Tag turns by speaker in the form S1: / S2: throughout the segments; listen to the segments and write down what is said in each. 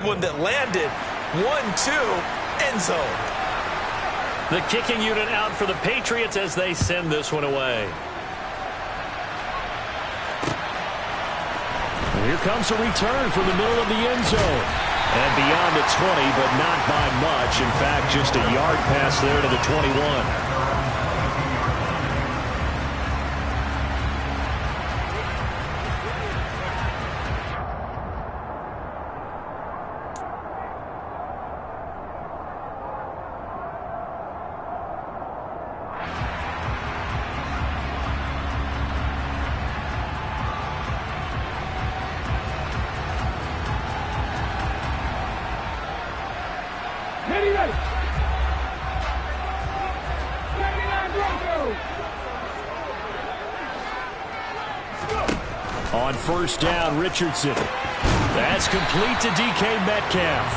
S1: One that landed 1-2 end zone.
S2: The kicking unit out for the Patriots as they send this one away. And here comes a return from the middle of the end zone. And beyond the 20, but not by much. In fact, just a yard pass there to the 21. On first down, Richardson. That's complete to DK Metcalf.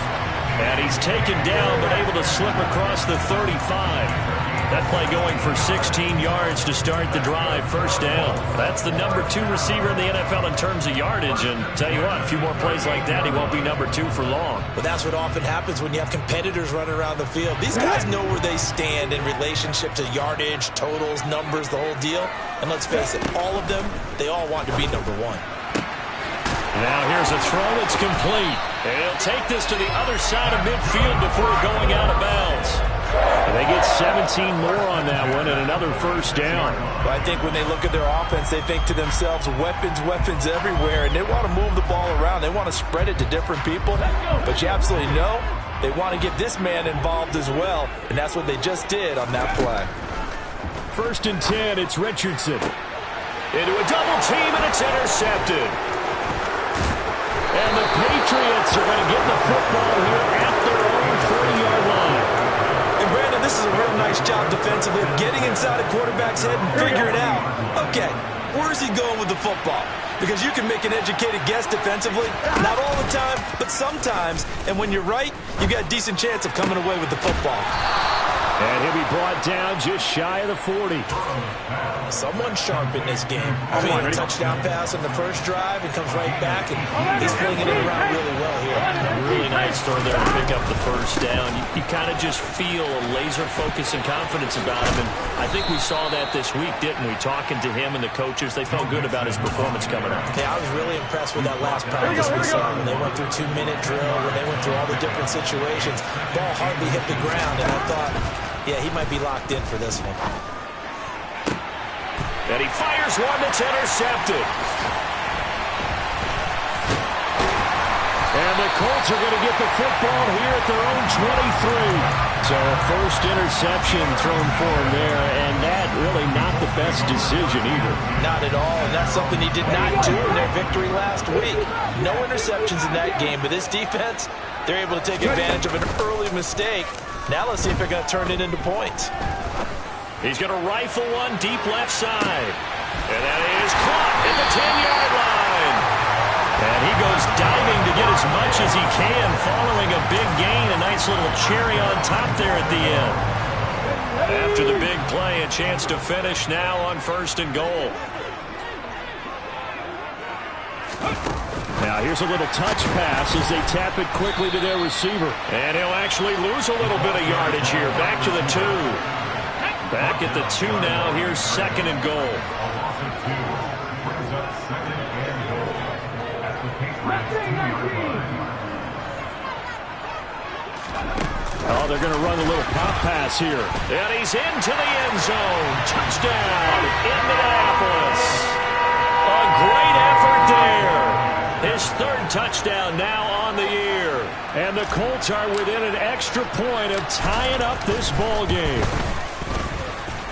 S2: And he's taken down but able to slip across the 35. That play going for 16 yards to start the drive. First down. That's the number 2 receiver in the NFL in terms of yardage. And tell you what, a few more plays like that, he won't be number 2 for long.
S1: But that's what often happens when you have competitors running around the field. These guys know where they stand in relationship to yardage, totals, numbers, the whole deal. And let's face it, all of them, they all want to be number 1.
S2: Now here's a throw that's complete. And he'll take this to the other side of midfield before going out of bounds. And they get 17 more on that one and another first down.
S1: Well, I think when they look at their offense, they think to themselves, weapons, weapons everywhere. And they want to move the ball around. They want to spread it to different people. But you absolutely know they want to get this man involved as well. And that's what they just did on that play.
S2: First and 10, it's Richardson. Into a double team, and it's intercepted. And the Patriots are going to get the football here at their own 40-yard line.
S1: And Brandon, this is a real nice job defensively of getting inside a quarterback's head and figuring out, okay, where's he going with the football? Because you can make an educated guess defensively, not all the time, but sometimes. And when you're right, you got a decent chance of coming away with the football.
S2: And he'll be brought down just shy of the 40.
S1: Someone sharp in this game. A touchdown pass on the first drive and comes right back, and he's flinging it around really well here.
S2: Really nice throw there to pick up the first down. You kind of just feel a laser focus and confidence about him, and I think we saw that this week, didn't we? Talking to him and the coaches, they felt good about his performance coming up.
S1: Okay, I was really impressed with that last practice we saw when they went through 2-minute drill, when they went through all the different situations. Ball hardly hit the ground, and I thought, yeah, he might be locked in for this one.
S2: And he fires one that's intercepted. And the Colts are going to get the football here at their own 23. So a first interception thrown for him there, and that really not the best decision either.
S1: Not at all, and that's something he did not do in their victory last week. No interceptions in that game, but this defense, they're able to take advantage of an early mistake. Now let's see if they're going to turn it into points.
S2: He's going to rifle one deep left side. And that is caught at the 10-yard line. And he goes diving to get as much as he can following a big gain. A nice little cherry on top there at the end. After the big play, a chance to finish now on first and goal. Now here's a little touch pass as they tap it quickly to their receiver. And he'll actually lose a little bit of yardage here. Back to the 2. Back at the 2 now. Here's second and goal. Oh, they're going to run a little pop pass here. And he's into the end zone. Touchdown, Indianapolis. A great effort there. His third touchdown now on the year. And the Colts are within an extra point of tying up this ball game.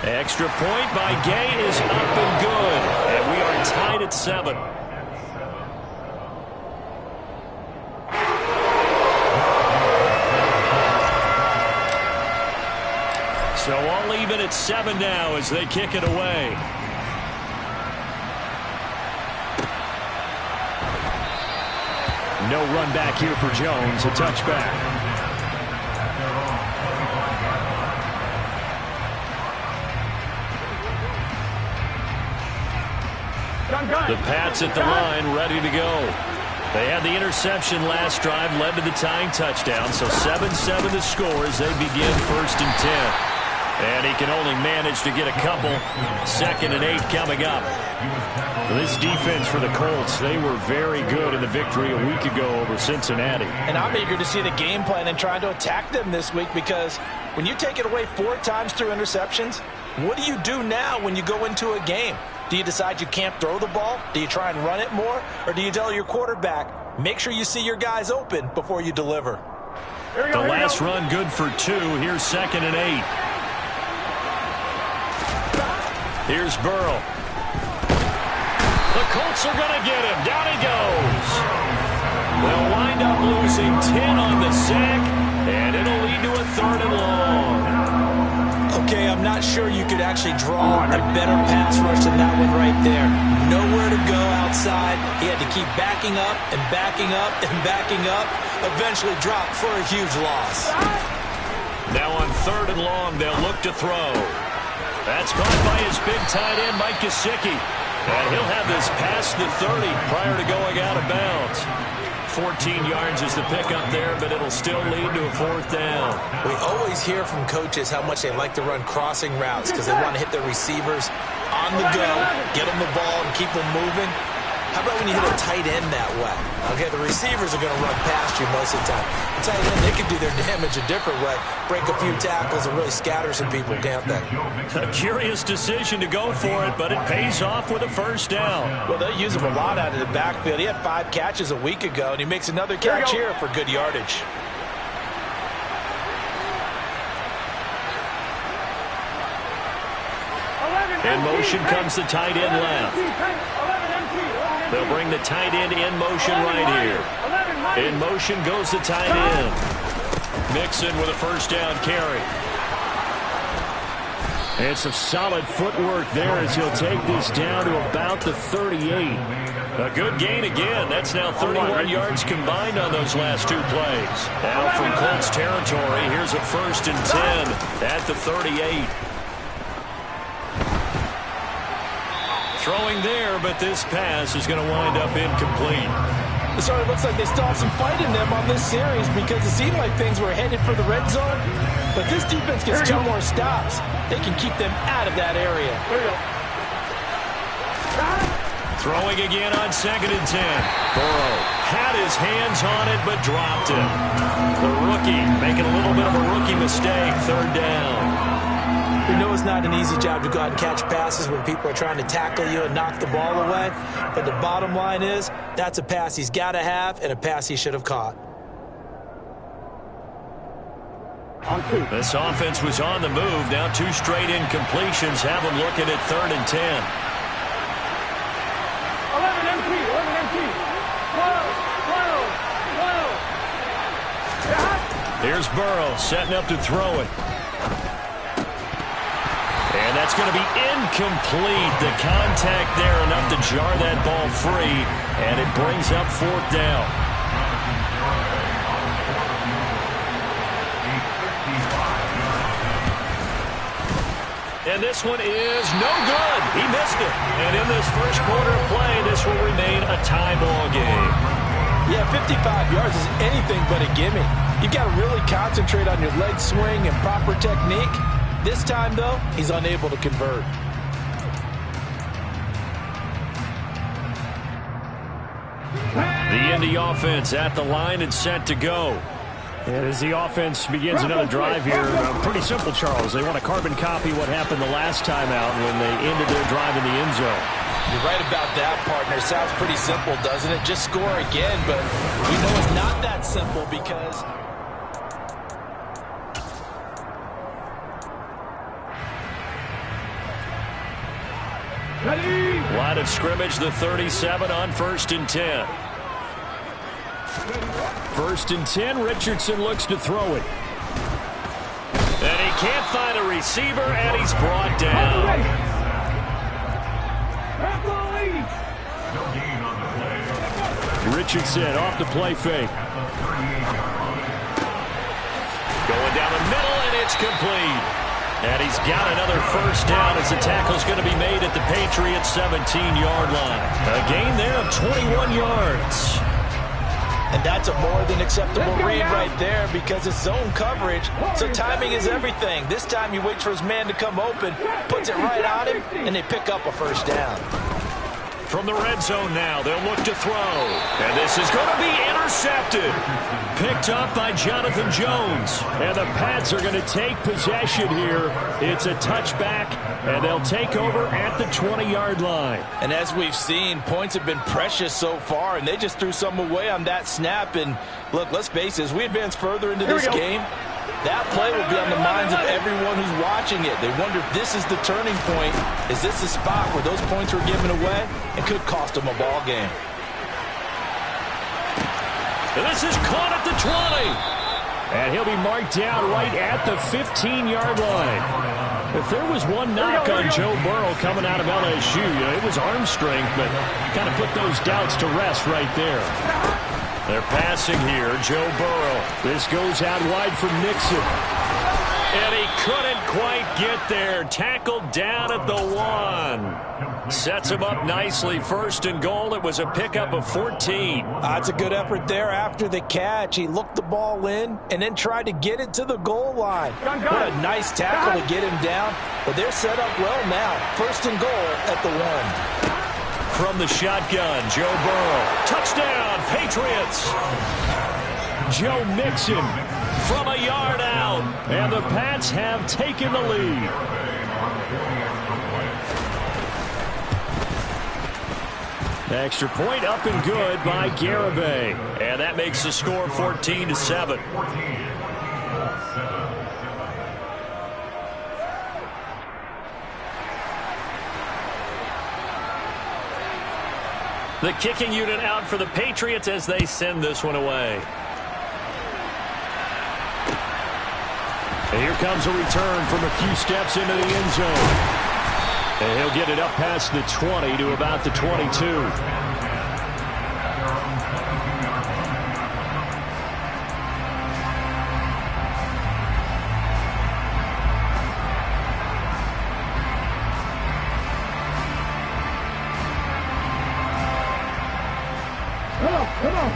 S2: Extra point by Gay is up and good. And we are tied at 7. So all even at 7 now as they kick it away. No run back here for Jones. A touchback. The Pats at the line, ready to go. They had the interception last drive, led to the tying touchdown. So 7-7 the score as they begin 1st and 10. And he can only manage to get a couple. 2nd and 8 coming up. This defense for the Colts, they were very good in the victory a week ago over Cincinnati.
S3: And I'm eager to see the game plan and trying to attack them this week, because when you take it away 4 times through interceptions, what do you do now when you go into a game? Do you decide you can't throw the ball? Do you try and run it more? Or do you tell your quarterback, make sure you see your guys open before you deliver?
S2: The last run good for 2. Here's 2nd and 8. Here's Burrow. The Colts are going to get him. Down he goes. They'll wind up losing 10 on the sack, and it'll lead to a 3rd and long.
S1: Okay, I'm not sure you could actually draw a better pass rush than that one right there. Nowhere to go outside. He had to keep backing up and backing up and backing up. Eventually dropped for a huge loss.
S2: Now on 3rd and long, they'll look to throw. That's caught by his big tight end, Mike Gesicki. And he'll have this past the 30 prior to going out of bounds. 14 yards is the pickup there, but it'll still lead to a 4th down.
S3: We always hear from coaches how much they like to run crossing routes because they want to hit their receivers on the go, get them the ball, and keep them moving. How about when you hit a tight end that way? Okay, the receivers are going to run past you most of the time. The tight end, they can do their damage a different way, break a few tackles and really scatter some people, can't they?
S2: A curious decision to go for it, but it pays off with a 1st down.
S3: Well, they use him a lot out of the backfield. He had 5 catches a week ago, and he makes another catch here for good yardage.
S2: In motion comes the tight end left. They'll bring the tight end in motion right here. In motion goes the tight end. Mixon with a 1st down carry. And some solid footwork there as he'll take this down to about the 38. A good gain again. That's now 31 yards combined on those last 2 plays. Now from Colts territory, here's a 1st and 10 at the 38. Throwing there, but this pass is going to wind up incomplete.
S3: So it looks like they still have some fight in them on this series, because it seemed like things were headed for the red zone. But this defense gets 2 more stops. They can keep them out of that area.
S2: Throwing again on 2nd and 10. Burrow had his hands on it, but dropped it. The rookie making a little bit of a rookie mistake. 3rd down.
S3: We know it's not an easy job to go out and catch passes when people are trying to tackle you and knock the ball away. But the bottom line is, that's a pass he's got to have and a pass he should have caught.
S2: This offense was on the move. Now 2 straight incompletions have them looking at 3rd and 10.
S4: 11 empty. 12.
S2: Here's Burrow setting up to throw it. And that's going to be incomplete. The contact there enough to jar that ball free, and it brings up 4th down. And this one is no good. He missed it. And in this first quarter of play, this will remain a tie ball game.
S3: Yeah, 55 yards is anything but a gimme. You've got to really concentrate on your leg swing and proper technique. This time, though, he's unable to convert.
S2: The Indy offense at the line and set to go.
S5: And as the offense begins another drive here, pretty simple, Charles. They want to carbon copy what happened the last time out when they ended their drive in the end zone.
S3: You're right about that, partner. Sounds pretty simple, doesn't it? Just score again, but we know it's not that simple because...
S2: Line of scrimmage, the 37 on 1st and 10. 1st and 10, Richardson looks to throw it. And he can't find a receiver, and he's brought down. Richardson off the play fake. Going down the middle, and it's complete. And he's got another 1st down as the tackle's going to be made at the Patriots' 17-yard line. A gain there of 21 yards.
S3: And that's a more than acceptable read right there because it's zone coverage, so timing is everything. This time he waits for his man to come open, puts it right on him, and they pick up a first down.
S2: From the red zone now, they'll look to throw. And this is going to be intercepted. Picked up by Jonathan Jones. And the Pats are going to take possession here. It's a touchback, and they'll take over at the 20-yard line.
S3: And as we've seen, points have been precious so far, and they just threw some away on that snap. And look, let's face it, as we advance further into this game, that play will be on the minds of everyone who's watching it. They wonder if this is the turning point. Is this the spot where those points were given away? It could cost them a ball game.
S2: And this is caught at the 20.
S5: And he'll be marked down right at the 15-yard line. If there was one knock on Joe Burrow coming out of LSU, it was arm strength, but kind of put those doubts to rest right there.
S2: They're passing here, Joe Burrow.
S5: This goes out wide for Mixon.
S2: And he couldn't quite get there. Tackled down at the 1. Sets him up nicely. First and goal. It was a pickup of 14.
S3: That's a good effort there after the catch. He looked the ball in and then tried to get it to the goal line. What a nice tackle to get him down. But they're set up well now. First and goal at the 1.
S2: From the shotgun, Joe Burrow. Touchdown, Patriots.
S5: Joe Mixon
S2: from a yard out.
S5: And the Pats have taken the lead. Extra point up and good by Garibay.
S2: And that makes the score 14-7. The kicking unit out for the Patriots as they send this one away.
S5: And here comes a return from a few steps into the end zone. And he'll get it up past the 20 to about the 22.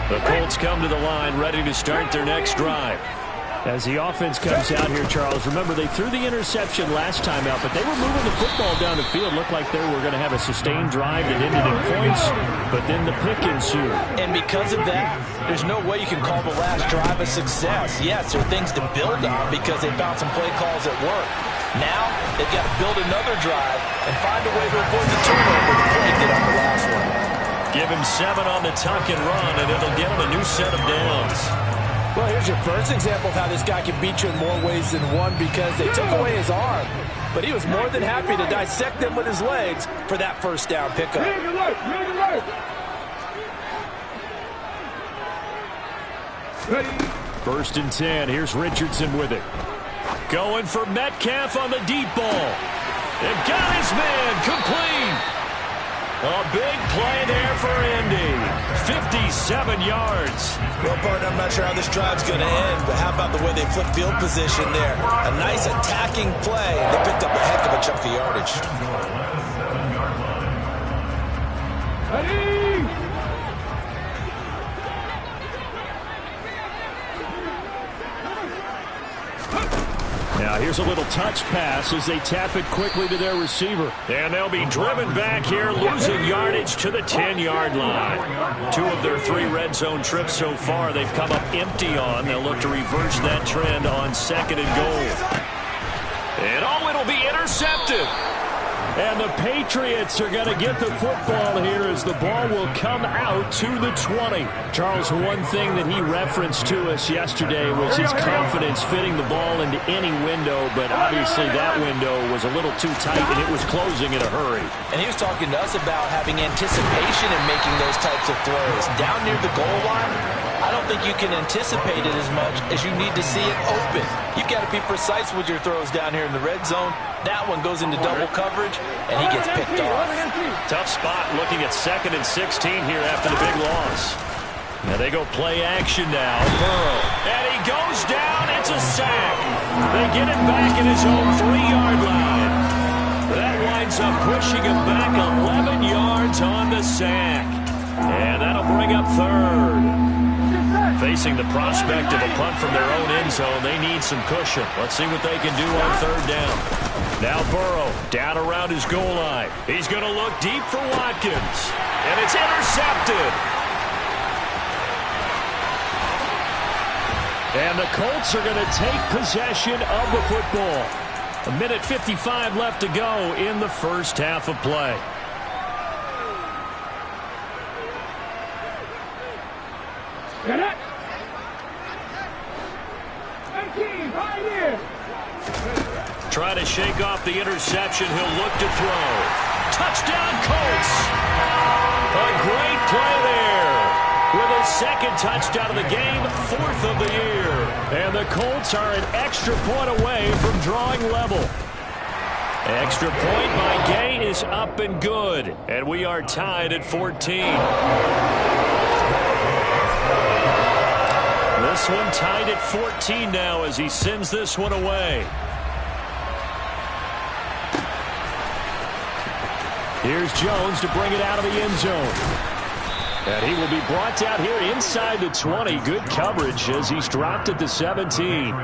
S2: The Colts come to the line ready to start their next drive.
S5: As the offense comes out here, Charles, remember they threw the interception last time out, but they were moving the football down the field. Looked like they were going to have a sustained drive that ended in points, but then the pick ensued.
S3: And because of that, there's no way you can call the last drive a success. Yes, there are things to build on because they found some play calls at work. Now, they've got to build another drive and find a way to avoid the turnover the play did on the last one.
S2: Give him 7 on the tuck and run, and it'll get him a new set of downs.
S3: Well, here's your first example of how this guy can beat you in more ways than one because they took away his arm. But he was more than happy to dissect them with his legs for that first down pickup.
S5: First and 10. Here's Richardson with it.
S2: Going for Metcalf on the deep ball. And got his man complete. A big play there for Indy. 57 yards.
S3: Well, partner, I'm not sure how this drive's going to end, but how about the way they flip field position there? A nice attacking play. They picked up a heck of a chunk of yardage.
S5: Now here's a little touch pass as they tap it quickly to their receiver.
S2: And they'll be driven back here, losing yardage to the 10-yard line. 2 of their 3 red zone trips so far they've come up empty on. They'll look to reverse that trend on 2nd and goal. And it'll be intercepted.
S5: And the Patriots are going to get the football here as the ball will come out to the 20. Charles, one thing that he referenced to us yesterday was his confidence fitting the ball into any window, but obviously that window was a little too tight and it was closing in a hurry.
S3: And he was talking to us about having anticipation in making those types of throws. Down near the goal line, I don't think you can anticipate it as much as you need to see it open. You've got to be precise with your throws down here in the red zone. That one goes into double coverage, and he gets picked off.
S2: Tough spot looking at 2nd and 16 here after the big loss. Now they go play action now. Burrow. And he goes down. It's a sack. They get it back at his own 3-yard line. That winds up pushing him back 11 yards on the sack. And that'll bring up 3rd. Facing the prospect of a punt from their own end zone, they need some cushion. Let's see what they can do on third down. Now Burrow down around his goal line. He's going to look deep for Watkins. And it's intercepted.
S5: And the Colts are going to take possession of the football. 1:55 left to go in the first half of play.
S2: Try to shake off the interception. He'll look to throw. Touchdown, Colts. A great play there. With his second touchdown of the game, 4th of the year.
S5: And the Colts are an extra point away from drawing level.
S2: Extra point by Gay is up and good. And we are tied at 14. This one tied at 14 now as he sends this one away.
S5: Here's Jones to bring it out of the end zone. And he will be brought down here inside the 20. Good coverage as he's dropped at the 17.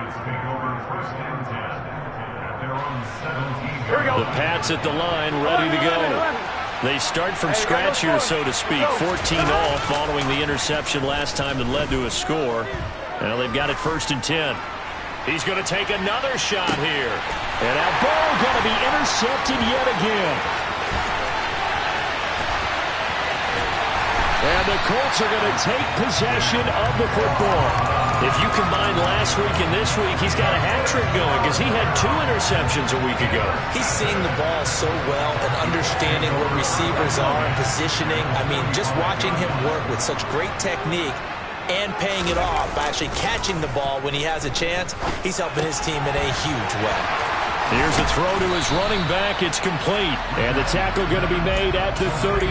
S2: The Pats at the line, ready to go. They start from scratch here, so to speak. 14-all following the interception last time that led to a score. Now they've got it 1st and 10. He's going to take another shot here.
S5: And now ball going to be intercepted yet again. And the Colts are going to take possession of the football.
S2: If you combine last week and this week, he's got a hat trick going because he had 2 interceptions a week ago.
S3: He's seeing the ball so well and understanding where receivers are and positioning. I mean, just watching him work with such great technique and paying it off by actually catching the ball when he has a chance, he's helping his team in a huge way.
S5: Here's a throw to his running back. It's complete. And the tackle going to be made at the 38.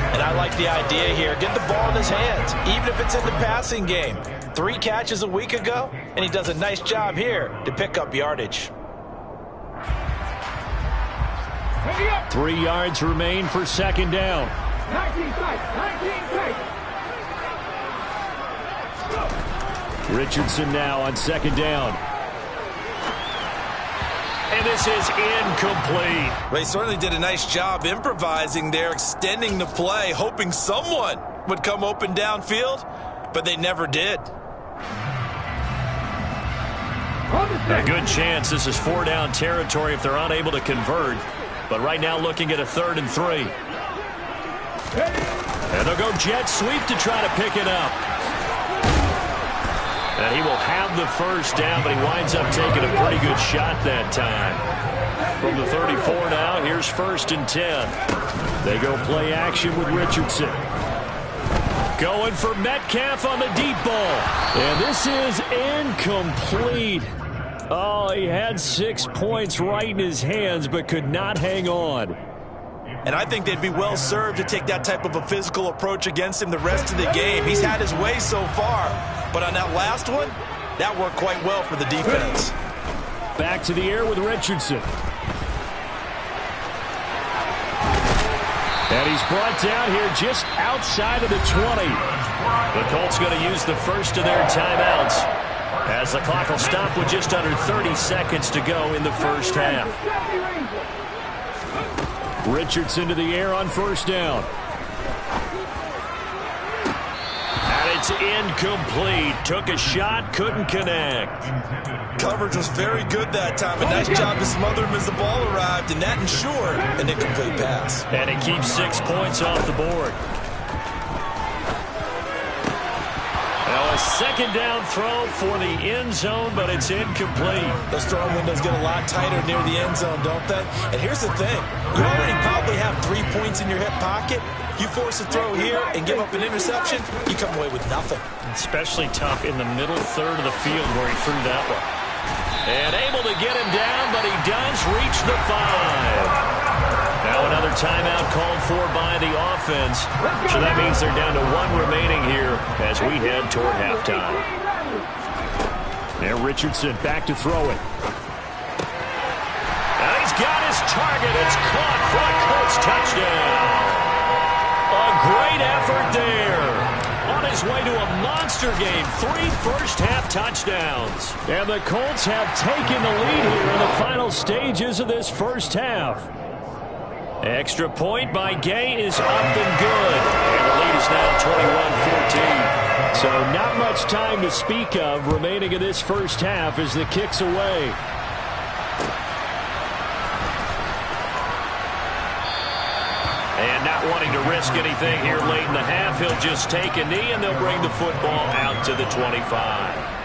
S3: And I like the idea here. Get the ball in his hands, even if it's in the passing game. 3 catches a week ago, and he does a nice job here to pick up yardage.
S5: 3 yards remain for second down.
S4: 19 tight.
S5: Richardson now on second down.
S2: And this is incomplete.
S3: They certainly did a nice job improvising there, extending the play, hoping someone would come open downfield, but they never did.
S2: A good chance this is 4-down territory if they're unable to convert. But right now looking at a 3rd and 3. And they'll go jet sweep to try to pick it up. And he will have the first down, but he winds up taking a pretty good shot that time. From the 34 now, here's 1st and 10.
S5: They go play action with Richardson. Going for Metcalf on the deep ball. And this is incomplete. Oh, he had 6 points right in his hands, but could not hang on.
S1: And I think they'd be well served to take that type of a physical approach against him the rest of the game. He's had his way so far, but on that last one, that worked quite well for the defense.
S5: Back to the air with Richardson. And he's brought down here just outside of the 20.
S2: The Colts going to use the first of their timeouts as the clock will stop with just under 30 seconds to go in the first half.
S5: Richardson to the air on 1st down.
S2: And it's incomplete. Took a shot, couldn't connect.
S1: Coverage was very good that time. A nice job to smother him as the ball arrived, and that ensured an incomplete pass.
S2: And it keeps 6 points off the board. Now a second down throw for the end zone, but it's incomplete.
S3: Those throwing windows get a lot tighter near the end zone, don't they? And here's the thing. You already probably have 3 points in your hip pocket. You force a throw here and give up an interception, you come away with nothing.
S2: Especially tough in the middle third of the field where he threw that one. And able to get him down, but he does reach the 5. Now another timeout called for by the offense. So that means they're down to 1 remaining here as we head toward halftime.
S5: And Richardson back to throw it.
S2: And he's got his target. It's caught for a Colts touchdown. A great effort there on
S5: his way to a monster game. 3 first-half touchdowns. And the Colts have taken the lead here in the final stages of this first half. Extra point by Gay is up and good. And the lead is now 21-14. So not much time to speak of remaining in this first half as the kick's away. And not wanting to risk anything here late in the half, he'll just take a knee and they'll bring the football out to the 25.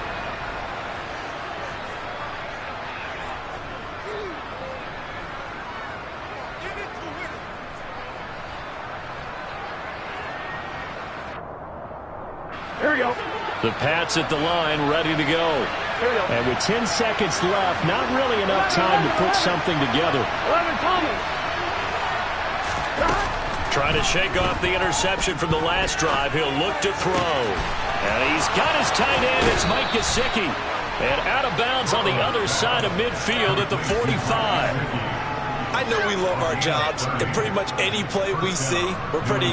S4: Here we go.
S5: The Pats at the line, ready to go.
S4: Here we go.
S5: And with 10 seconds left, not really enough time to put something together.
S4: 11 coming.
S5: Trying to shake off the interception from the last drive. He'll look to throw. And he's got his tight end. It's Mike Gesicki. And out of bounds on the other side of midfield at the 45.
S3: I know we love our jobs, and pretty much any play we see, we're pretty,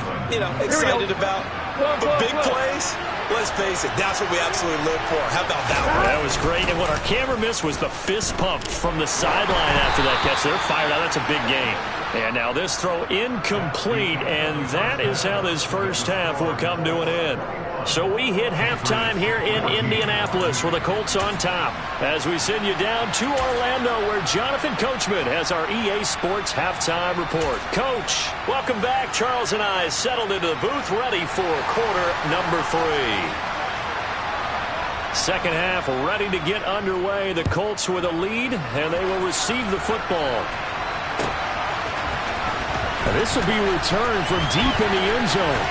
S3: excited about. But big plays, let's face it, that's what we absolutely live for. How about that one?
S5: That was great. And what our camera missed was the fist pump from the sideline after that catch. They're fired out. That's a big game. And now this throw incomplete, and that is how this first half will come to an end. So we hit halftime here in Indianapolis with the Colts on top as we send you down to Orlando where Jonathan Coachman has our EA Sports halftime report. Coach, welcome back. Charles and I settled into the booth ready for quarter number 3. Second half ready to get underway. The Colts with a lead, and they will receive the football. And this will be returned from deep in the end zone.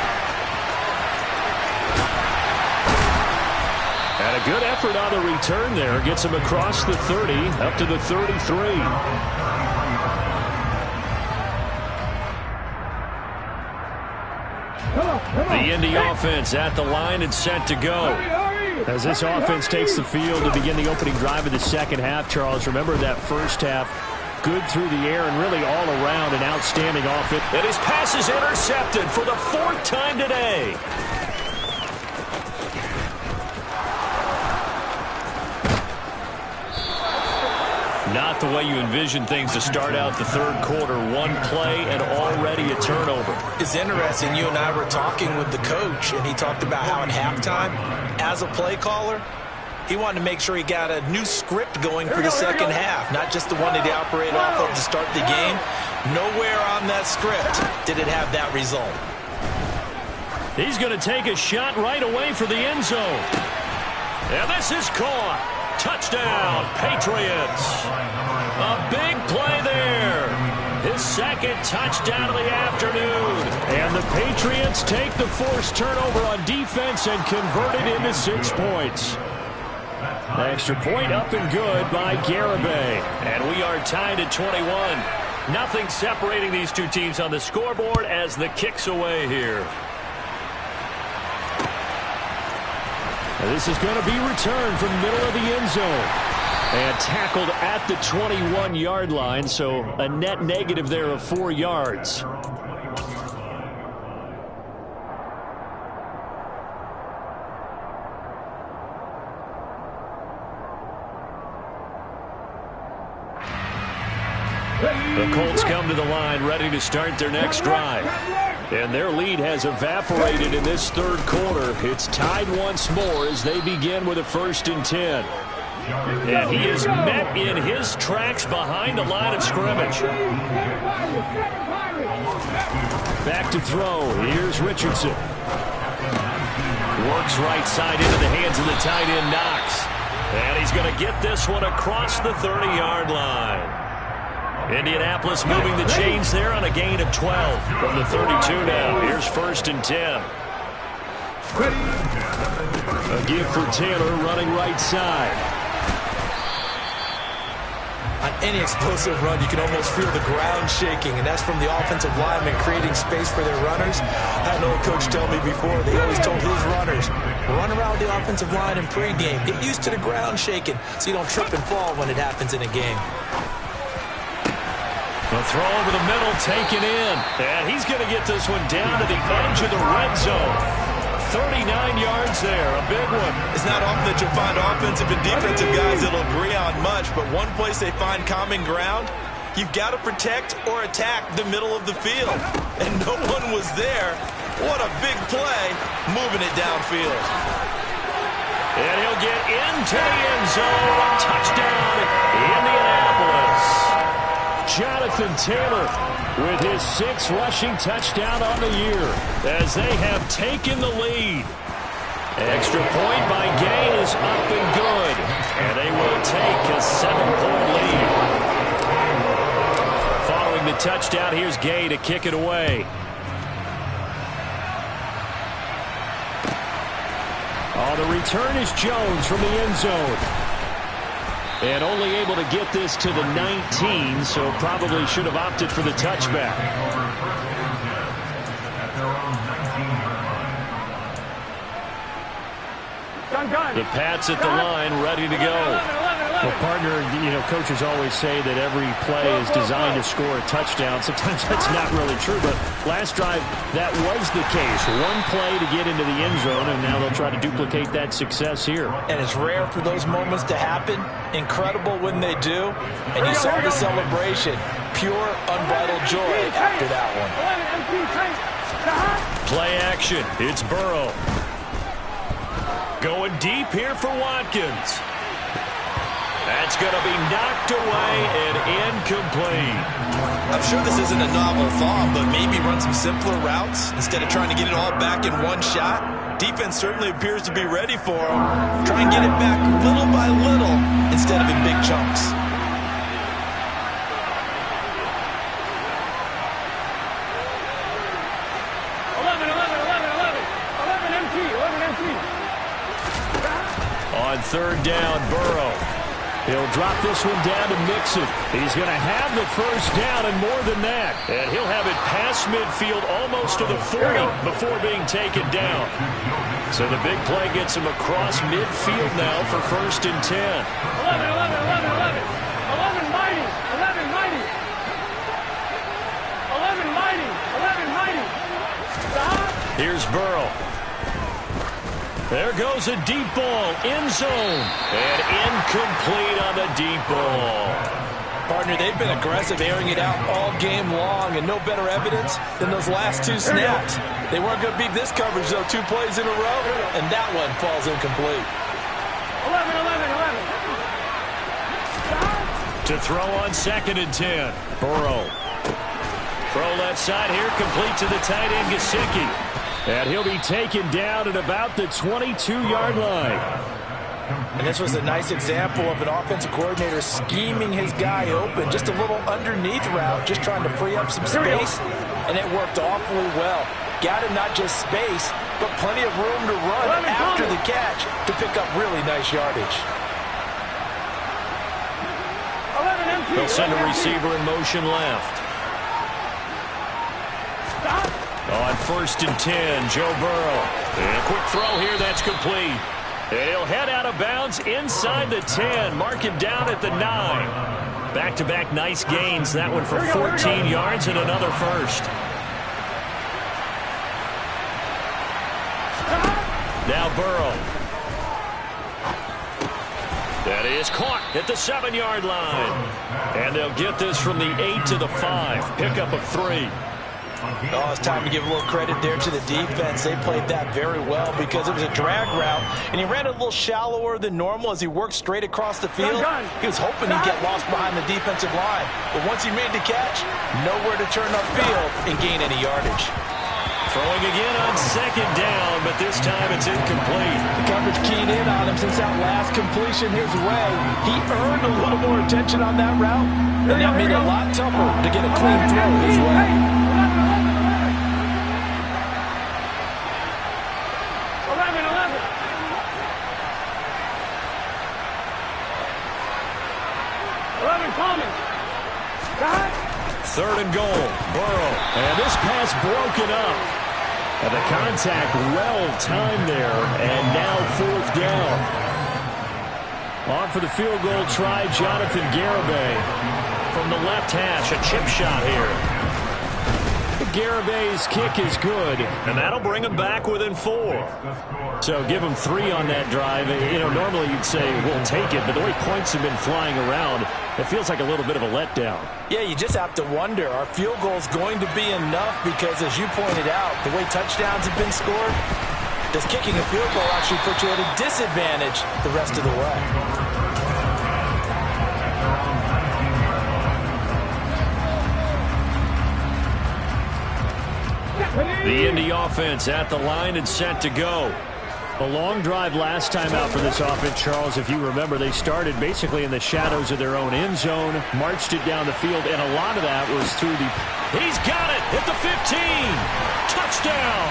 S5: And a good effort on the return there. Gets him across the 30, up to the 33. The Indy offense at the line and set to go. As this offense takes the field to begin the opening drive of the second half, Charles, remember that first half, good through the air and really all around an outstanding offense. And his pass is intercepted for the 4th time today. Not the way you envision things to start out the third quarter. One play and already a turnover.
S3: It's interesting. You and I were talking with the coach, and he talked about how at halftime, as a play caller, he wanted to make sure he got a new script going for the second half, not just the one that he operated off of to start the game. Nowhere on that script did it have that result.
S5: He's going to take a shot right away for the end zone. And this is caught. Touchdown, Patriots. A big play there. His second touchdown of the afternoon. And the Patriots take the forced turnover on defense and convert it into 6 points. Extra point up and good by Garibay. And we are tied at 21. Nothing separating these two teams on the scoreboard as the kick's away here. And this is going to be returned from the middle of the end zone. And tackled at the 21-yard line, so a net negative there of 4 yards. The Colts come to the line ready to start their next drive. And their lead has evaporated in this third quarter. It's tied once more as they begin with a 1st and 10. And he is met in his tracks behind the line of scrimmage. Back to throw. Here's Richardson. Works right side into the hands of the tight end Knox. And he's going to get this one across the 30-yard line. Indianapolis moving the chains there on a gain of 12 from the 32 now. Here's 1st and 10. A give for Taylor running right side.
S3: On any explosive run, you can almost feel the ground shaking, and that's from the offensive linemen creating space for their runners. I had an old coach tell me before, they always told his runners, run around the offensive line in pregame. Get used to the ground shaking so you don't trip and fall when it happens in a game.
S5: The throw over the middle, taken in. And he's going to get this one down to the edge of the red zone.
S2: 39 yards there, a big one.
S1: It's not often that you'll find offensive and defensive guys that'll agree on much, but one place they find common ground, you've got to protect or attack the middle of the field. And no one was there. What a big play, moving it downfield.
S2: And he'll get into the end zone. Touchdown, Indianapolis. Jonathan Taylor with his 6th rushing touchdown on the year as they have taken the lead. Extra point by Gay is up and good. And they will take a 7-point lead. Following the touchdown, here's Gay to kick it away. Oh, the return is Jones from the end zone. And only able to get this to the 19, so probably should have opted for the touchback. The Pats at the line, ready to go.
S5: Well, partner, coaches always say that every play is designed to score a touchdown. Sometimes that's not really true, but last drive, that was the case. One play to get into the end zone, and now they'll try to duplicate that success here.
S3: And it's rare for those moments to happen. Incredible when they do. And you saw the celebration. Pure, unbridled joy after that one.
S2: Play action. It's Burrow. Going deep here for Watkins. That's going to be knocked away and incomplete.
S1: I'm sure this isn't a novel thought, but maybe run some simpler routes instead of trying to get it all back in one shot. Defense certainly appears to be ready for him. Try and get it back little by little instead of in big chunks.
S2: On 3rd down, Burrow. He'll drop this one down to Mixon. He's going to have the first down and more than that. And he'll have it past midfield almost to the 40 before being taken down. So the big play gets him across midfield now for 1st and 10.
S4: 11 mighty. 11 mighty. 11 mighty. 11 mighty. Stop.
S2: Here's Burrow. There goes a deep ball, end zone, and incomplete on the deep ball.
S3: Partner, they've been aggressive, airing it out all game long, and no better evidence than those last 2 snaps. They weren't going to beat this coverage, though, 2 plays in a row, and that one falls incomplete.
S4: 11, 11, 11.
S2: To throw on 2nd and 10, Burrow. Throw left side here, complete to the tight end, Gesicki. And he'll be taken down at about the 22-yard line.
S3: And this was a nice example of an offensive coordinator scheming his guy open. Just a little underneath route, just trying to free up some space. And it worked awfully well. Got him not just space, but plenty of room to run after the catch to pick up really nice yardage.
S2: They'll send a receiver in motion left. On 1st and 10, Joe Burrow. And a quick throw here, that's complete. And he'll head out of bounds inside the 10. Mark him down at the 9. Back-to-back nice gains. That one for 14 yards and another first. Now Burrow. That is caught at the 7-yard line. And they'll get this from the 8 to the 5. Pickup of 3.
S3: Oh, it's time to give a little credit there to the defense. They played that very well because it was a drag route, and he ran it a little shallower than normal as he worked straight across the field. He was hoping he'd get lost behind the defensive line, but once he made the catch, nowhere to turn upfield and gain any yardage.
S2: Throwing again on 2nd down, but this time it's incomplete.
S3: The coverage keyed in on him since that last completion his way. He earned a little more attention on that route, and that made it a lot tougher to get a clean throw his way.
S2: 3rd and goal, Burrow. And this pass broken up. And the contact well-timed there. And now 4th down. On for the field goal try, Jonathan Garibay. From the left hash, a chip shot here.
S5: Garabay's kick is good.
S2: And that'll bring them back within 4.
S5: So give them 3 on that drive. You know, normally you'd say, we'll take it, but the way points have been flying around, it feels like a little bit of a letdown.
S3: Yeah, you just have to wonder, are field goals going to be enough? Because as you pointed out, the way touchdowns have been scored, does kicking a field goal actually put you at a disadvantage the rest of the way?
S5: The Indy offense at the line and set to go. A long drive last time out for this offense, Charles. If you remember, they started basically in the shadows of their own end zone, marched it down the field, and a lot of that was through the...
S2: He's got it at the 15. Touchdown.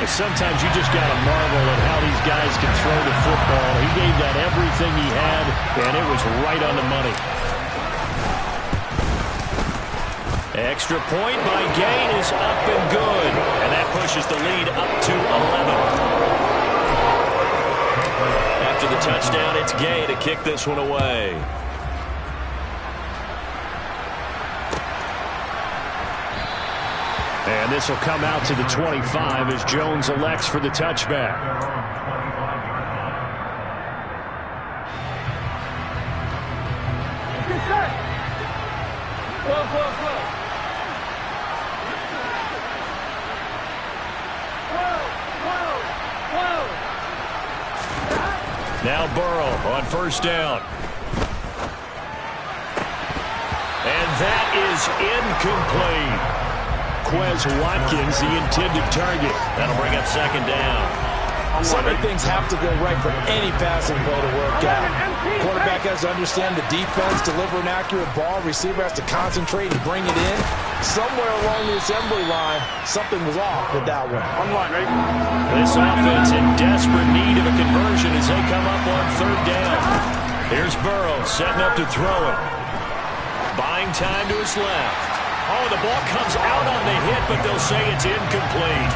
S5: Sometimes you just got to marvel at how these guys can throw the football. He gave that everything he had, and it was right on the money. Extra point by Gain is up and good. And that pushes the lead up to 11. After the touchdown, it's Gain to kick this one away. And this will come out to the 25 as Jones elects for the touchback. Now Burrow on first down. And that is incomplete. Quez Watkins, the intended target. That'll bring up second down.
S3: Some things have to go right for any passing play to work out. Quarterback has to understand the defense, deliver an accurate ball. Receiver has to concentrate and bring it in. Somewhere along the assembly line, something was off with that one.
S5: This offense in desperate need of a conversion as they come up on third down. Here's Burrow setting up to throw it. Buying time to his left. Oh, the ball comes out on the hit, but they'll say it's incomplete.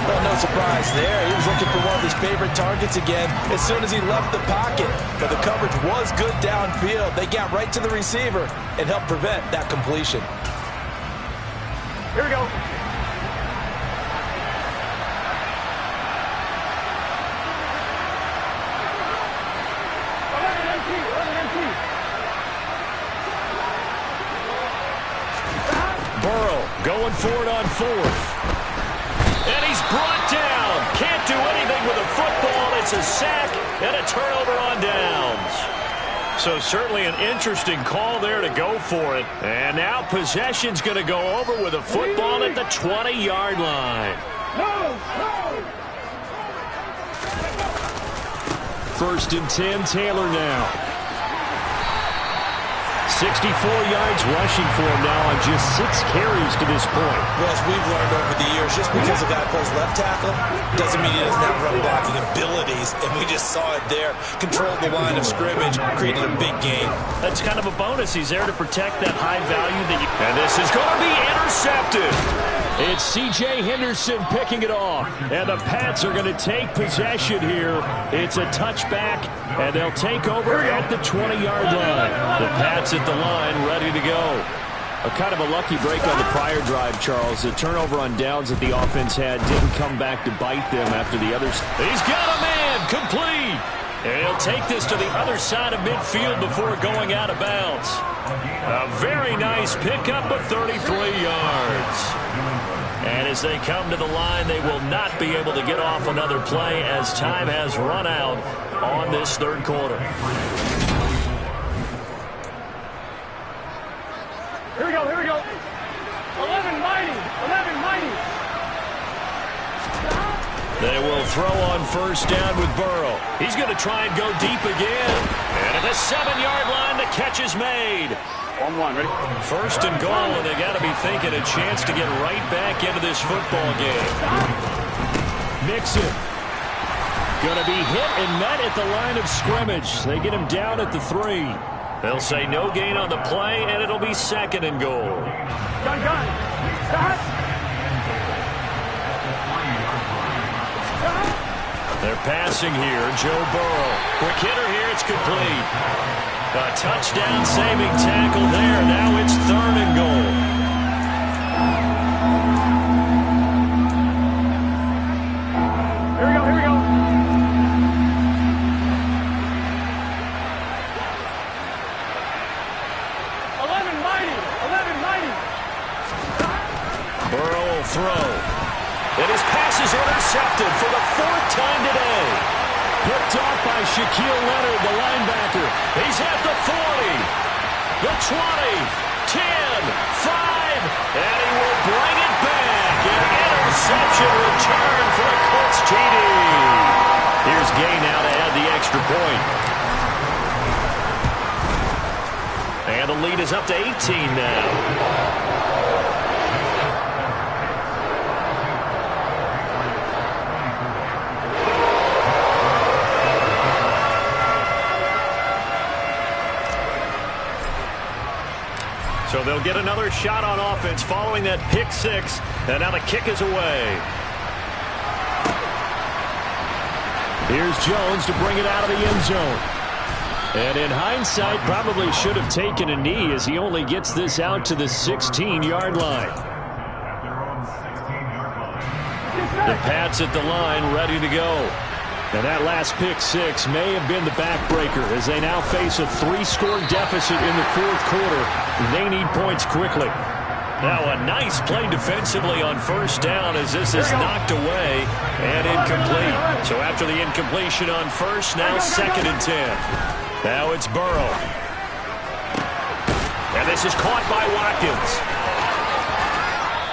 S3: Well, no surprise there. He was looking for one of his favorite targets again as soon as he left the pocket. But the coverage was good downfield. They got right to the receiver and helped prevent that completion.
S4: Here we go.
S5: Burrow going for it on fourth. And he's brought down. Can't do anything with a football. It's a sack and a turnover on downs. So certainly an interesting call there to go for it. And now possession's going to go over with a football at the 20-yard line. First and 10, Taylor now. 64 yards rushing for him now on just 6 carries to this point.
S3: Well, as we've learned over the years, just because a guy plays left tackle doesn't mean he doesn't have run blocking abilities. And we just saw it there. Controlled the line of scrimmage, created a big gain.
S5: That's kind of a bonus. He's there to protect that high value that you... And this is going to be intercepted. It's C.J. Henderson picking it off. And the Pats are going to take possession here. It's a touchback, and they'll take over at the 20-yard line. The Pats at the line, ready to go. A kind of a lucky break on the prior drive, Charles. The turnover on downs that the offense had didn't come back to bite them after the others. He's got a man, complete. And he'll take this to the other side of midfield before going out of bounds. A very nice pickup of 33 yards. And as they come to the line, they will not be able to get off another play as time has run out on this third quarter.
S4: Here we go, here we go. 11 mighty, 11 mighty.
S5: They will throw on first down with Burrow. He's going to try and go deep again. And at the 7-yard line, the catch is made.
S4: 1-1, ready?
S5: First and goal, and they got to be thinking a chance to get right back into this football game. Mixon. Going to be hit and met at the line of scrimmage. They get him down at the 3. They'll say no gain on the play, and it'll be second and goal.
S4: Gun, gun. Stop.
S5: They're passing here. Joe Burrow. Quick hitter here. It's complete. A touchdown saving tackle there. Now it's third and goal.
S2: intercepted for the 4th time today.
S5: Picked off by Shaquille Leonard, the linebacker.
S2: He's at the 40, the 20, 10, 5, and he will bring it back. An interception return for a Colts TD. Here's Gay now to add the extra point. And the lead is up to 18 now. So they'll get another shot on offense following that pick six. And now the kick is away.
S5: Here's Jones to bring it out of the end zone. And in hindsight, probably should have taken a knee as he only gets this out to the 16-yard line. The Pats at the line, ready to go. And that last pick six may have been the backbreaker as they now face a 3-score deficit in the 4th quarter. They need points quickly.
S2: Now a nice play defensively on 1st down as this is knocked away and incomplete. So after the incompletion on 1st, now 2nd and 10. Now it's Burrow. And this is caught by Watkins.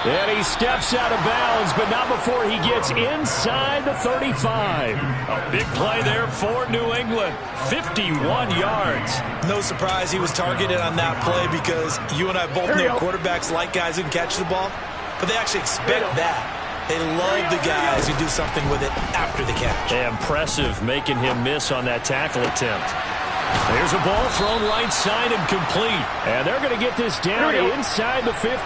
S5: And he steps out of bounds, but not before he gets inside the 35.
S2: A big play there for New England. 51 yards.
S3: No surprise he was targeted on that play because you and I both know quarterbacks like guys who can catch the ball, but they actually expect that. They love the guys who do something with it after the catch.
S2: Impressive making him miss on that tackle attempt.
S5: There's a ball thrown right side and complete. And they're going to get this down inside the 15.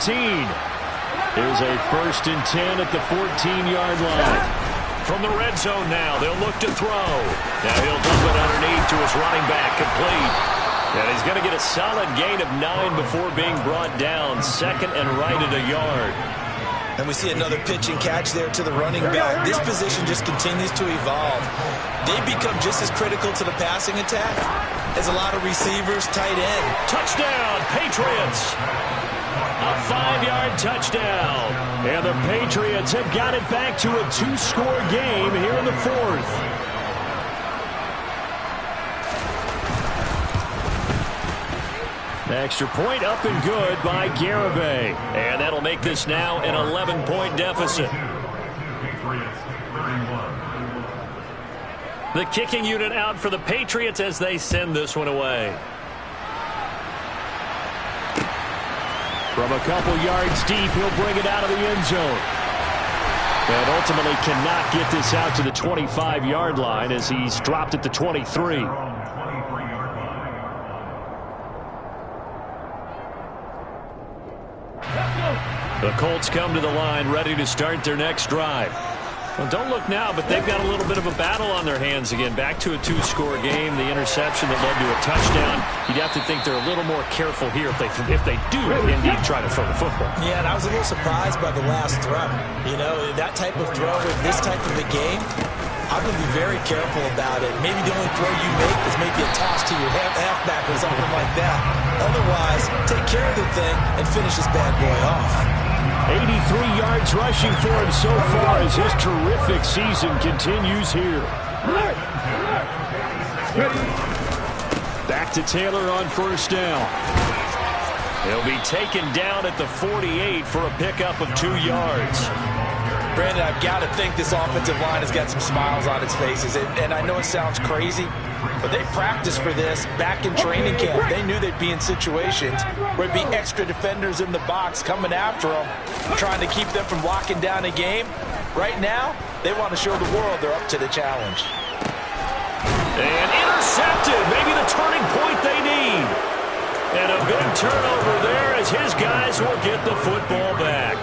S5: Here's a 1st and 10 at the 14-yard line.
S2: From the red zone now, they'll look to throw. Now he'll dump it underneath to his running back, complete. And he's going to get a solid gain of 9 before being brought down. 2nd and right at a yard.
S3: And we see another pitch and catch there to the running back. This position just continues to evolve. They become just as critical to the passing attack as a lot of receivers, tight end.
S2: Touchdown, Patriots.
S5: A 5-yard touchdown. And the Patriots have got it back to a 2-score game here in the 4th. Extra point up and good by Garibay.
S2: And that'll make this now an 11-point deficit. The kicking unit out for the Patriots as they send this one away.
S5: From a couple yards deep, he'll bring it out of the end zone. And ultimately cannot get this out to the 25-yard line as he's dropped at the 23.
S2: The Colts come to the line ready to start their next drive. Well, don't look now, but they've got a little bit of a battle on their hands again. Back to a 2-score game. The interception that led to a touchdown. You'd have to think they're a little more careful here if they do indeed try to throw the football.
S3: Yeah, and I was a little surprised by the last throw. You know, that type of throw in this type of a game, I'm going to be very careful about it. Maybe the only throw you make is maybe a toss to your halfback or something like that. Otherwise, take care of the thing and finish this bad boy off.
S5: 83 yards rushing for him so far as his terrific season continues here. Back to Taylor on 1st down.
S2: He'll be taken down at the 48 for a pickup of 2 yards.
S3: Brandon, I've got to think this offensive line has got some smiles on its faces. And I know it sounds crazy, but they practiced for this back in training camp. They knew they'd be in situations where it'd be extra defenders in the box coming after them, trying to keep them from locking down a game. Right now, they want to show the world they're up to the challenge.
S2: And intercepted. Maybe the turning point they need. And a big turnover there as his guys will get the football back.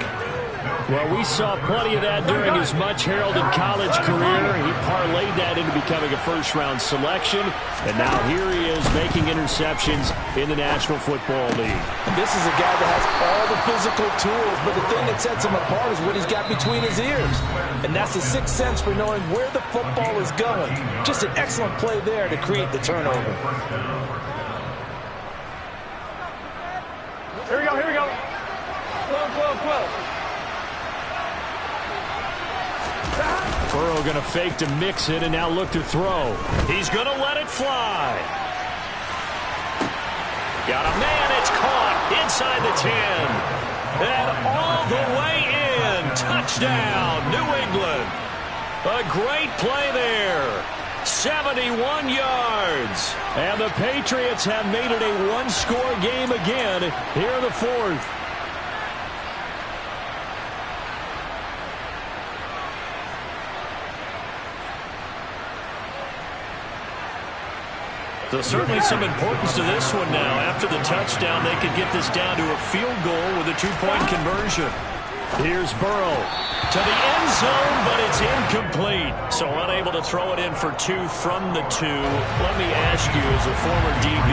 S5: Well, we saw plenty of that during his much-heralded college career. He parlayed that into becoming a first-round selection, and now here he is making interceptions in the National Football League.
S3: This is a guy that has all the physical tools, but the thing that sets him apart is what he's got between his ears. And that's the sixth sense for knowing where the football is going. Just an excellent play there to create the turnover.
S4: Here we go, here we go. 12, 12, 12.
S5: Burrow going to fake to mix it and now look to throw. He's going to let it fly. Got a man. It's caught inside the 10. And all the way in. Touchdown, New England. A great play there. 71 yards. And the Patriots have made it a one-score game again here in the fourth. So certainly some importance to this one now. After the touchdown, they could get this down to a field goal with a two-point conversion. Here's Burrow to the end zone, but it's incomplete. So unable to throw it in for two from the two. Let me ask you, as a former DB,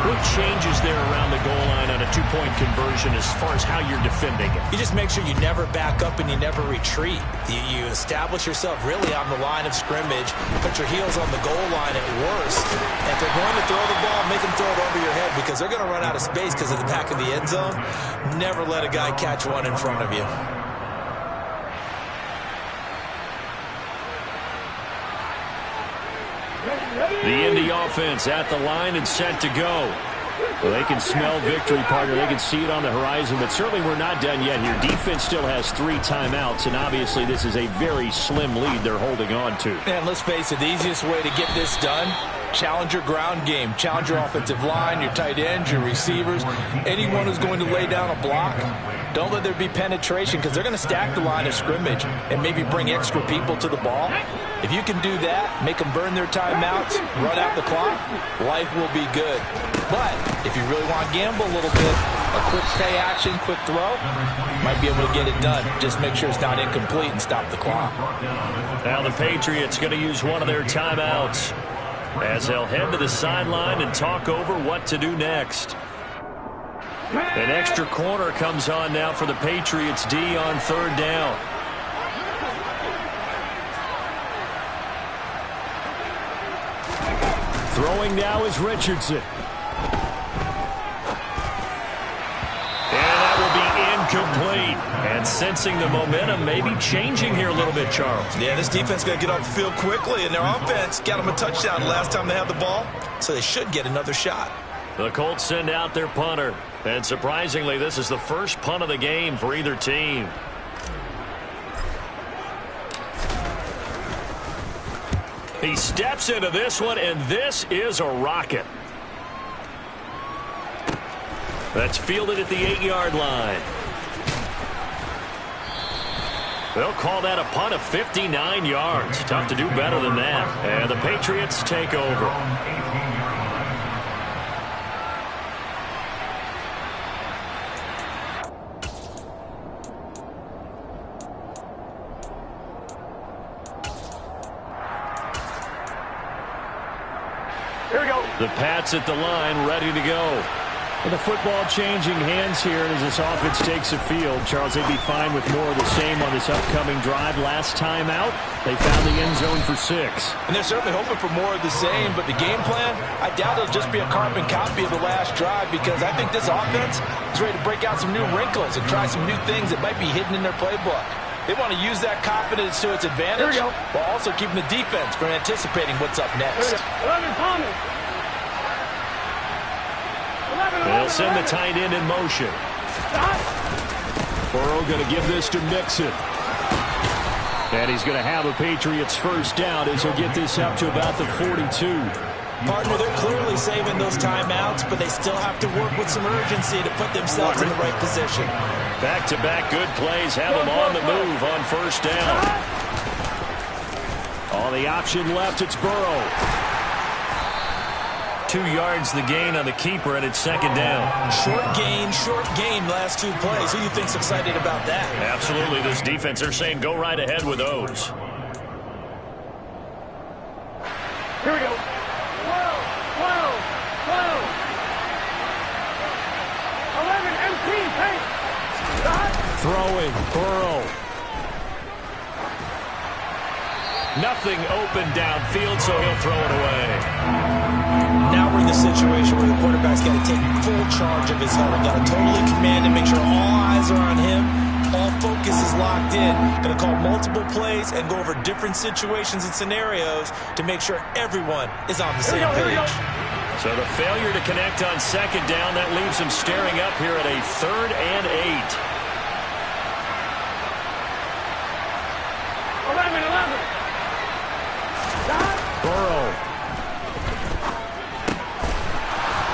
S5: what changes there around the goal line on a two-point conversion as far as how you're defending it?
S3: You just make sure you never back up and you never retreat. You establish yourself really on the line of scrimmage, put your heels on the goal line at worst. And if they're going to throw the ball, make them throw it over your head because they're going to run out of space because of the back of the end zone. Never let a guy catch one in front of you.
S5: The Indy offense at the line and set to go. Well, they can smell victory, partner. They can see it on the horizon, but certainly we're not done yet here. Defense still has 3 timeouts, and obviously this is a very slim lead they're holding on to.
S3: And let's face it, the easiest way to get this done, challenge your ground game. Challenge your offensive line, your tight ends, your receivers, anyone who's going to lay down a block. Don't let there be penetration because they're going to stack the line of scrimmage and maybe bring extra people to the ball. If you can do that, make them burn their timeouts, run out the clock, life will be good. But if you really want to gamble a little bit, a quick play action, quick throw, might be able to get it done. Just make sure it's not incomplete and stop the clock.
S5: Now the Patriots going to use one of their timeouts as they'll head to the sideline and talk over what to do next. An extra corner comes on now for the Patriots D on 3rd down. Throwing now is Richardson. And that will be incomplete. And sensing the momentum maybe changing here a little bit, Charles.
S1: Yeah, this defense is going to get off the field quickly, and their offense got them a touchdown last time they had the ball, so they should get another shot.
S5: The Colts send out their punter. And surprisingly, this is the first punt of the game for either team. He steps into this one, and this is a rocket. That's fielded at the 8-yard line. They'll call that a punt of 59 yards. Tough to do better than that. And the Patriots take over. The Pats at the line, ready to go. And the football changing hands here as this offense takes the field. Charles, they'd be fine with more of the same on this upcoming drive. Last time out, they found the end zone for 6.
S3: And they're certainly hoping for more of the same, but the game plan, I doubt it'll just be a carbon copy of the last drive because I think this offense is ready to break out some new wrinkles and try some new things that might be hidden in their playbook. They want to use that confidence to its advantage while also keeping the defense from anticipating what's up next.
S5: They'll send the tight end in motion. Burrow going to give this to Mixon. And he's going to have a Patriots first down as he'll get this up to about the 42.
S3: Partner, they're clearly saving those timeouts, but they still have to work with some urgency to put themselves in the right position.
S5: Back-to-back good plays have them on the move on first down. On the option left, it's Burrow. 2 yards the gain on the keeper, and it's second down.
S3: Short gain last 2 plays. Who do you think's excited about that?
S5: Absolutely. This defense, they're saying go right ahead with those.
S4: Here we go. 12.
S5: Throwing, Burrow. Nothing open downfield, so he'll throw it away.
S3: Now we're in the situation where the quarterback's got to take full charge of his huddle. Got to totally command and make sure all eyes are on him. All focus is locked in. Going to call multiple plays and go over different situations and scenarios to make sure everyone is on the same page.
S2: So the failure to connect on second down, that leaves him staring up here at a 3rd and 8.
S4: 11.
S2: Burrow.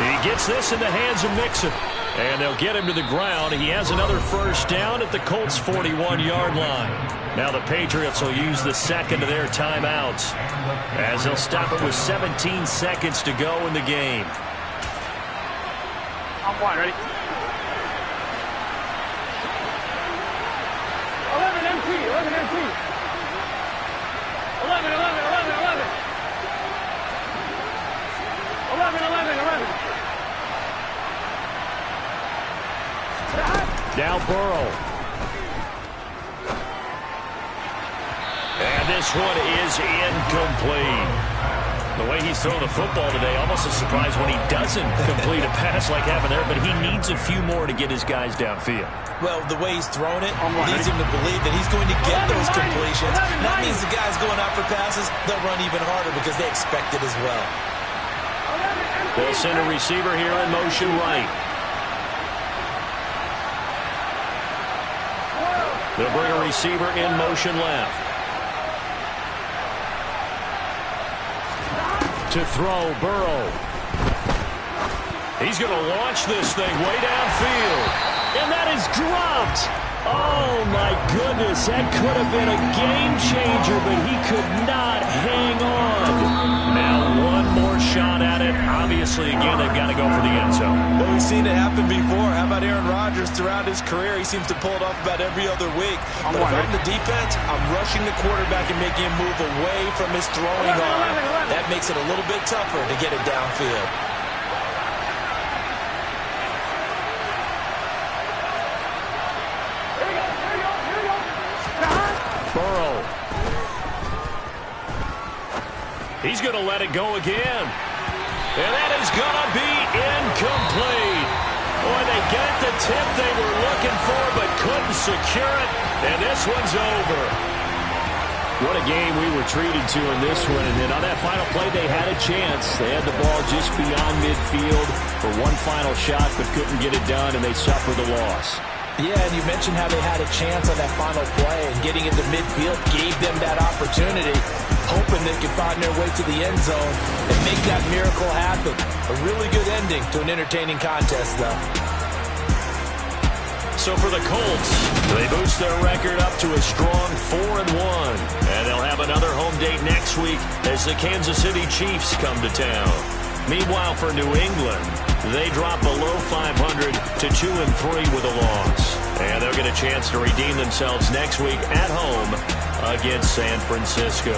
S2: He gets this in the hands of Mixon. And they'll get him to the ground. He has another first down at the Colts' 41-yard line. Now the Patriots will use the second of their timeouts, as they'll stop it with 17 seconds to go in the game.
S4: I'm fine, ready? 11 MT. 11. 11.
S2: Now Burrow. And this one is incomplete. The way he's throwing the football today, almost a surprise when he doesn't complete a pass like happened there, but he needs a few more to get his guys downfield.
S3: Well, the way he's throwing it leads him to believe that he's going to get those completions. That means the guys going out for passes, they'll run even harder because they expect it as well.
S2: They'll send a receiver here in motion right. They'll bring a receiver in motion left. To throw, Burrow. He's going to launch this thing way downfield. And that is dropped. Oh, my goodness. That could have been a game changer, but he could not hang on. Now one more shot at it. Obviously, again, they've got to go for the end zone.
S3: Well, we've seen it happen before. How about Aaron Rodgers throughout his career? He seems to pull it off about every other week. But if I'm the defense, I'm rushing the quarterback and making him move away from his throwing arm. That makes it a little bit tougher to get it downfield.
S2: Burrow. He's going to let it go again. And that is going to be incomplete. Boy, they got the tip they were looking for, but couldn't secure it. And this one's over. What a game we were treated to in this one. And then on that final play, they had a chance. They had the ball just beyond midfield for one final shot, but couldn't get it done, and they suffered the loss.
S3: Yeah, and you mentioned how they had a chance on that final play, and getting into midfield gave them that opportunity, hoping they could find their way to the end zone and make that miracle happen. A really good ending to an entertaining contest, though.
S2: So for the Colts, they boost their record up to a strong 4-1. And they'll have another home date next week as the Kansas City Chiefs come to town. Meanwhile, for New England, they drop below 500 to 2-3 with a loss. And they'll get a chance to redeem themselves next week at home against San Francisco.